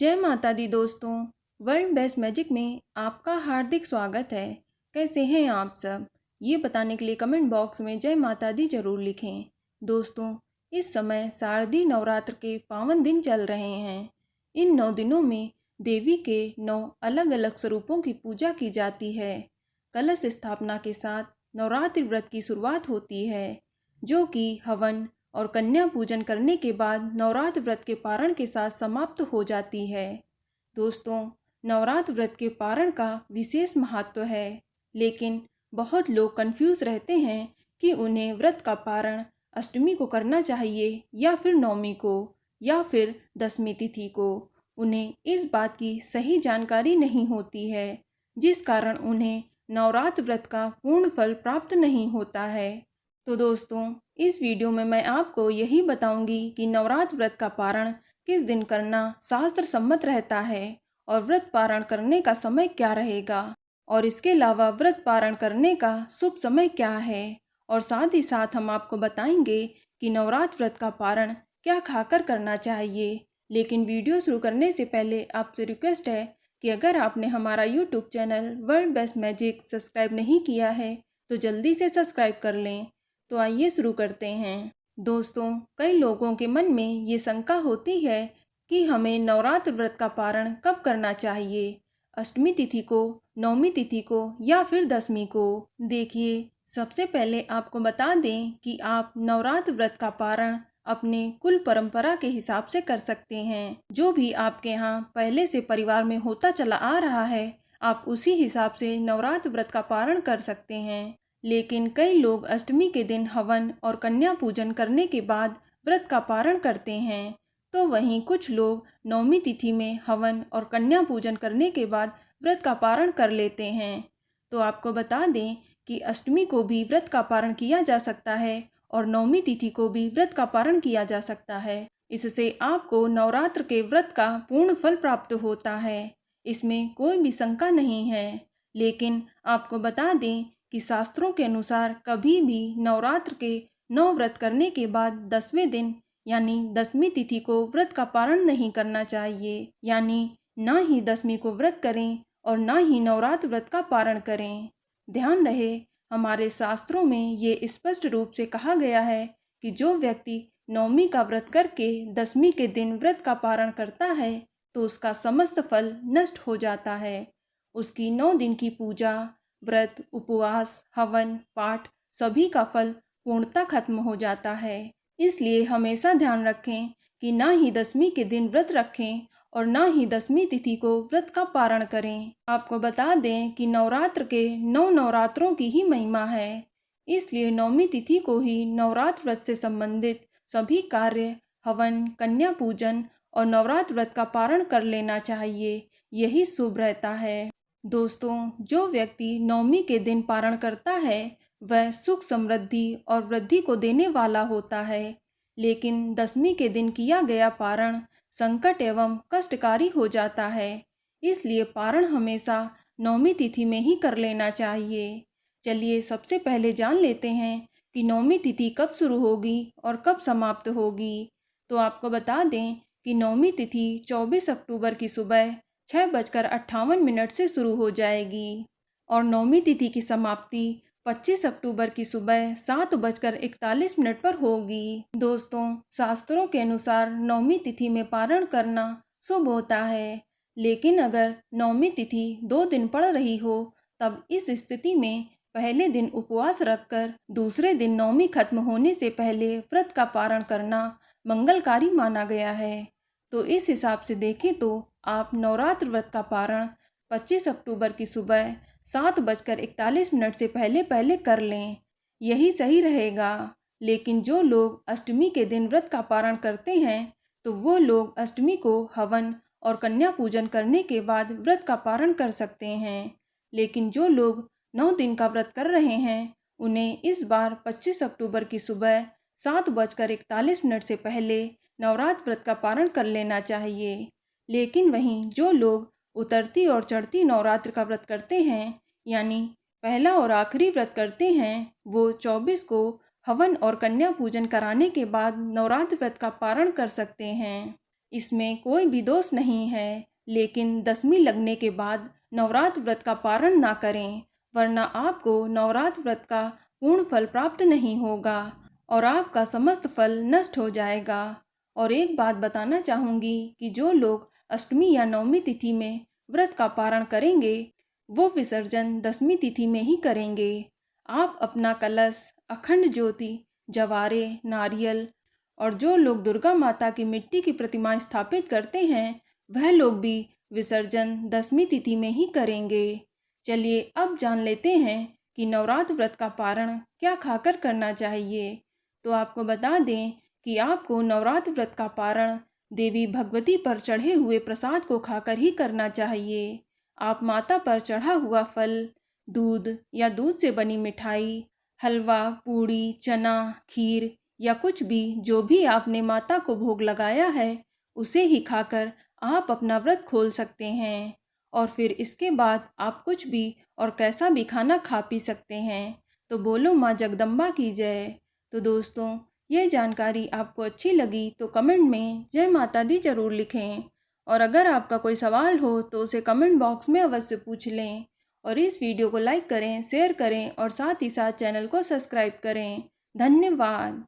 जय माता दी दोस्तों। वर्ल्ड बेस्ट मैजिक में आपका हार्दिक स्वागत है। कैसे हैं आप सब, ये बताने के लिए कमेंट बॉक्स में जय माता दी जरूर लिखें। दोस्तों, इस समय शारदीय नवरात्र के पावन दिन चल रहे हैं। इन 9 दिनों में देवी के 9 अलग अलग स्वरूपों की पूजा की जाती है। कलश स्थापना के साथ नवरात्रि व्रत की शुरुआत होती है, जो कि हवन और कन्या पूजन करने के बाद नवरात्र व्रत के पारण के साथ समाप्त हो जाती है। दोस्तों, नवरात्र व्रत के पारण का विशेष महत्व है, लेकिन बहुत लोग कंफ्यूज रहते हैं कि उन्हें व्रत का पारण अष्टमी को करना चाहिए या फिर नवमी को या फिर दसवीं तिथि को। उन्हें इस बात की सही जानकारी नहीं होती है, जिस कारण उन्हें नवरात्र व्रत का पूर्ण फल प्राप्त नहीं होता है। तो दोस्तों, इस वीडियो में मैं आपको यही बताऊंगी कि नवरात्र व्रत का पारण किस दिन करना शास्त्र सम्मत रहता है और व्रत पारण करने का समय क्या रहेगा, और इसके अलावा व्रत पारण करने का शुभ समय क्या है। और साथ ही साथ हम आपको बताएंगे कि नवरात्र व्रत का पारण क्या खाकर करना चाहिए। लेकिन वीडियो शुरू करने से पहले आपसे रिक्वेस्ट है कि अगर आपने हमारा YouTube channel world best magic subscribe नहीं किया है तो जल्दी से सब्सक्राइब कर लें। तो आइए शुरू करते हैं। दोस्तों, कई लोगों के मन में ये शंका होती है कि हमें नवरात्र व्रत का पारण कब करना चाहिए, अष्टमी तिथि को, नवमी तिथि को या फिर दसवीं को। देखिए, सबसे पहले आपको बता दें कि आप नवरात्र व्रत का पारण अपने कुल परंपरा के हिसाब से कर सकते हैं। जो भी आपके यहाँ पहले से परिवार में होता चला आ रहा है, आप उसी हिसाब से नवरात्र व्रत का पारण कर सकते हैं। लेकिन कई लोग अष्टमी के दिन हवन और कन्या पूजन करने के बाद व्रत का पारण करते हैं, तो वहीं कुछ लोग नवमी तिथि में हवन और कन्या पूजन करने के बाद व्रत का पारण कर लेते हैं। तो आपको बता दें कि अष्टमी को भी व्रत का पारण किया जा सकता है और नवमी तिथि को भी व्रत का पारण किया जा सकता है। इससे आपको नवरात्र के व्रत का पूर्ण फल प्राप्त होता है, इसमें कोई भी शंका नहीं है। लेकिन आपको बता दें कि शास्त्रों के अनुसार कभी भी नवरात्र के 9 व्रत करने के बाद 10वें दिन यानी दसवीं तिथि को व्रत का पारण नहीं करना चाहिए। यानी ना ही दसवीं को व्रत करें और ना ही नवरात्र व्रत का पारण करें। ध्यान रहे, हमारे शास्त्रों में ये स्पष्ट रूप से कहा गया है कि जो व्यक्ति नवमी का व्रत करके दसवीं के दिन व्रत का पारण करता है तो उसका समस्त फल नष्ट हो जाता है। उसकी 9 दिन की पूजा, व्रत, उपवास, हवन, पाठ सभी का फल पूर्णतः खत्म हो जाता है। इसलिए हमेशा ध्यान रखें कि ना ही दसवीं के दिन व्रत रखें और ना ही दसवीं तिथि को व्रत का पारण करें। आपको बता दें कि नवरात्र के 9 नवरात्रों की ही महिमा है, इसलिए नवमी तिथि को ही नवरात्र व्रत से संबंधित सभी कार्य, हवन, कन्या पूजन और नवरात्र व्रत का पारण कर लेना चाहिए। यही शुभ रहता है। दोस्तों, जो व्यक्ति नवमी के दिन पारण करता है वह सुख, समृद्धि और वृद्धि को देने वाला होता है। लेकिन दसवीं के दिन किया गया पारण संकट एवं कष्टकारी हो जाता है, इसलिए पारण हमेशा नवमी तिथि में ही कर लेना चाहिए। चलिए सबसे पहले जान लेते हैं कि नवमी तिथि कब शुरू होगी और कब समाप्त होगी। तो आपको बता दें कि नवमी तिथि 24 अक्टूबर की सुबह 6:58 से शुरू हो जाएगी और नवमी तिथि की समाप्ति 25 अक्टूबर की सुबह 7:41 पर होगी। दोस्तों, शास्त्रों के अनुसार नवमी तिथि में पारण करना शुभ होता है, लेकिन अगर नवमी तिथि 2 दिन पड़ रही हो तब इस स्थिति में पहले दिन उपवास रखकर दूसरे दिन नवमी खत्म होने से पहले व्रत का पारण करना मंगलकारी माना गया है। तो इस हिसाब से देखें तो आप नवरात्र व्रत का पारण 25 अक्टूबर की सुबह 7:41 से पहले पहले कर लें, यही सही रहेगा। लेकिन जो लोग अष्टमी के दिन व्रत का पारण करते हैं तो वो लोग अष्टमी को हवन और कन्या पूजन करने के बाद व्रत का पारण कर सकते हैं। लेकिन जो लोग 9 दिन का व्रत कर रहे हैं उन्हें इस बार 25 अक्टूबर की सुबह 7:41 से पहले नवरात्र व्रत का पारण कर लेना चाहिए। लेकिन वहीं जो लोग उतरती और चढ़ती नवरात्र का व्रत करते हैं यानी पहला और आखिरी व्रत करते हैं, वो 24 को हवन और कन्या पूजन कराने के बाद नवरात्र व्रत का पारण कर सकते हैं। इसमें कोई भी दोष नहीं है, लेकिन दशमी लगने के बाद नवरात्र व्रत का पारण ना करें, वरना आपको नवरात्र व्रत का पूर्ण फल प्राप्त नहीं होगा और आपका समस्त फल नष्ट हो जाएगा। और एक बात बताना चाहूँगी कि जो लोग अष्टमी या नवमी तिथि में व्रत का पारण करेंगे, वो विसर्जन दशमी तिथि में ही करेंगे। आप अपना कलश, अखंड ज्योति, जवारे, नारियल और जो लोग दुर्गा माता की मिट्टी की प्रतिमा स्थापित करते हैं, वह लोग भी विसर्जन दशमी तिथि में ही करेंगे। चलिए अब जान लेते हैं कि नवरात्र व्रत का पारण क्या खाकर करना चाहिए। तो आपको बता दें कि आपको नवरात्र व्रत का पारण देवी भगवती पर चढ़े हुए प्रसाद को खाकर ही करना चाहिए। आप माता पर चढ़ा हुआ फल, दूध या दूध से बनी मिठाई, हलवा, पूड़ी, चना, खीर या कुछ भी जो भी आपने माता को भोग लगाया है, उसे ही खाकर आप अपना व्रत खोल सकते हैं। और फिर इसके बाद आप कुछ भी और कैसा भी खाना खा पी सकते हैं। तो बोलो माँ जगदम्बा की जय। तो दोस्तों, यह जानकारी आपको अच्छी लगी तो कमेंट में जय माता दी जरूर लिखें। और अगर आपका कोई सवाल हो तो उसे कमेंट बॉक्स में अवश्य पूछ लें। और इस वीडियो को लाइक करें, शेयर करें और साथ ही साथ चैनल को सब्सक्राइब करें। धन्यवाद।